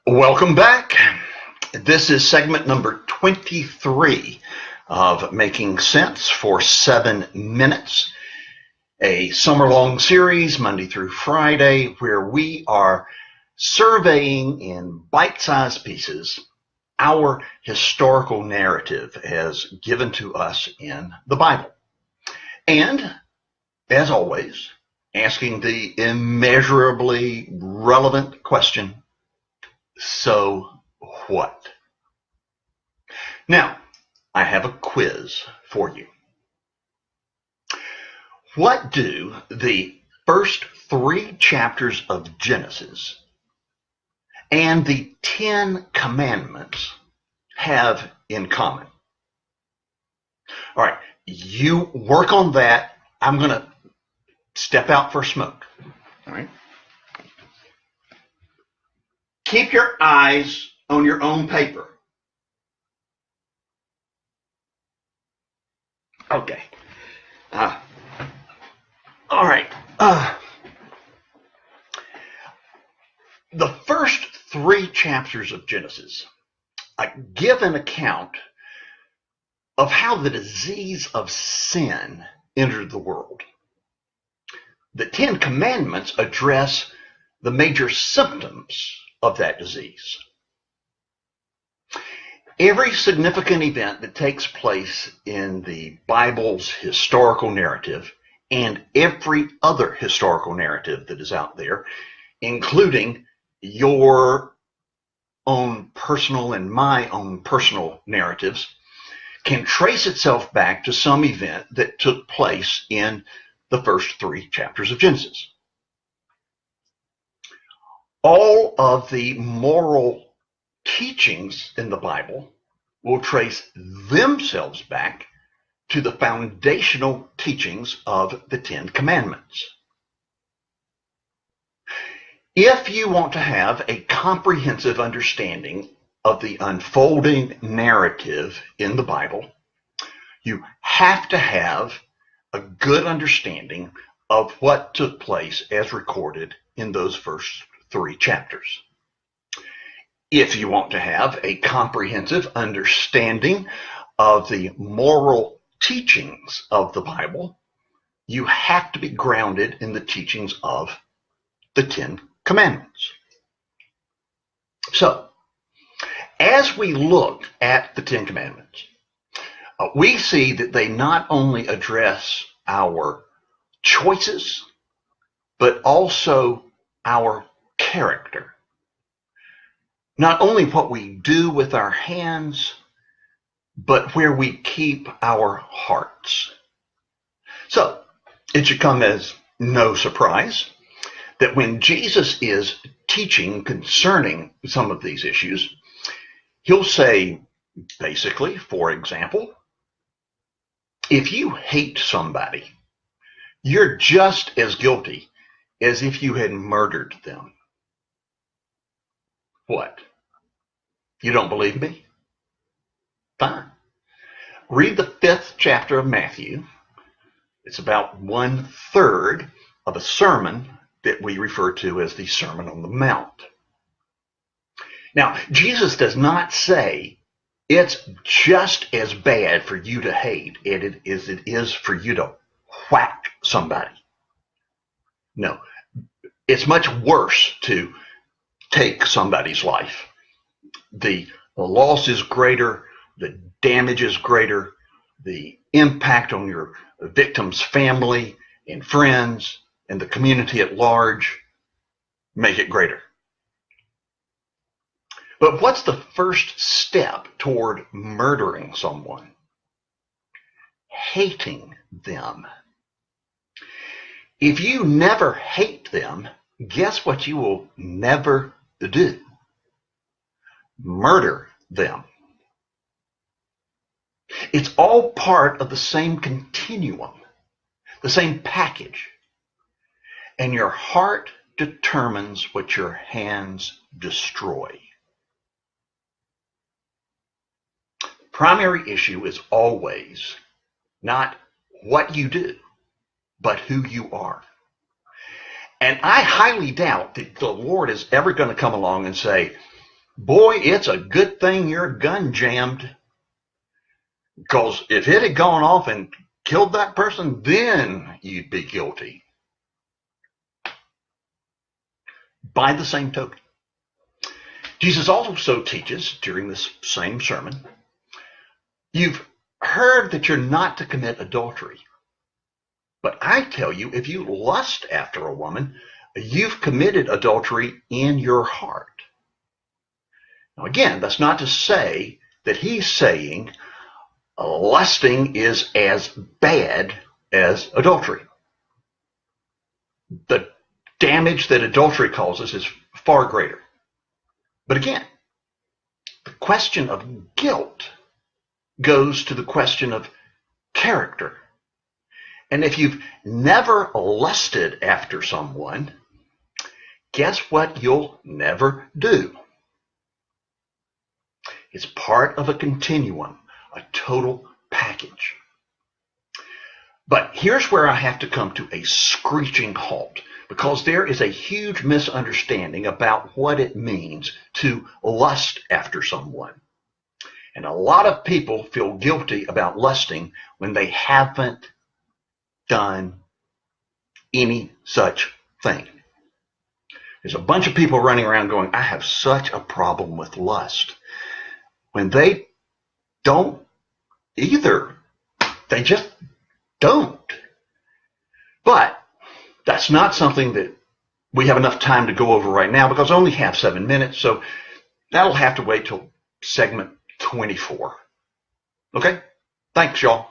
Welcome back. This is segment number 23 of Making Sense for 7 Minutes, a summer-long series, Monday through Friday, where we are surveying in bite-sized pieces our historical narrative as given to us in the Bible. And, as always, asking the immeasurably relevant question, so what? Now, I have a quiz for you. What do the first 3 chapters of Genesis and the 10 Commandments have in common? All right, you work on that. I'm going to step out for a smoke. All right. Keep your eyes on your own paper. Okay. All right. The first 3 chapters of Genesis give an account of how the disease of sin entered the world. The 10 Commandments address the major symptoms of that disease. Every significant event that takes place in the Bible's historical narrative and every other historical narrative that is out there, including your own personal and my own personal narratives, can trace itself back to some event that took place in the first 3 chapters of Genesis. All of the moral teachings in the Bible will trace themselves back to the foundational teachings of the 10 Commandments. If you want to have a comprehensive understanding of the unfolding narrative in the Bible, you have to have a good understanding of what took place as recorded in those first 3 chapters. If you want to have a comprehensive understanding of the moral teachings of the Bible, you have to be grounded in the teachings of the 10 Commandments. So, as we look at the 10 Commandments, we see that they not only address our choices, but also our character. Not only what we do with our hands, but where we keep our hearts. So, it should come as no surprise that when Jesus is teaching concerning some of these issues, he'll say, basically, for example, if you hate somebody, you're just as guilty as if you had murdered them. What? You don't believe me? Fine. Read the 5th chapter of Matthew. It's about 1/3 of a sermon that we refer to as the Sermon on the Mount. Now, Jesus does not say it's just as bad for you to hate as it is for you to whack somebody. No, it's much worse to take somebody's life. The loss is greater, the damage is greater, the impact on your victim's family and friends and the community at large make it greater. But what's the first step toward murdering someone? Hating them. If you never hate them, guess what you will never do? Murder them. It's all part of the same continuum, the same package. And your heart determines what your hands destroy. Primary issue is always not what you do, but who you are. And I highly doubt that the Lord is ever going to come along and say, boy, it's a good thing your gun jammed. Because if it had gone off and killed that person, then you'd be guilty. By the same token, Jesus also teaches during this same sermon, you've heard that you're not to commit adultery. But I tell you, if you lust after a woman, you've committed adultery in your heart. Now again, that's not to say that he's saying lusting is as bad as adultery. The damage that adultery causes is far greater. But again, the question of guilt goes to the question of character. And if you've never lusted after someone, guess what you'll never do? It's part of a continuum, a total package. But here's where I have to come to a screeching halt, because there is a huge misunderstanding about what it means to lust after someone. And a lot of people feel guilty about lusting when they haven't done any such thing. There's a bunch of people running around going, I have such a problem with lust, when they don't either. They just don't. But that's not something that we have enough time to go over right now, because I only have 7 minutes, so that'll have to wait till segment 24. Okay? Thanks, y'all.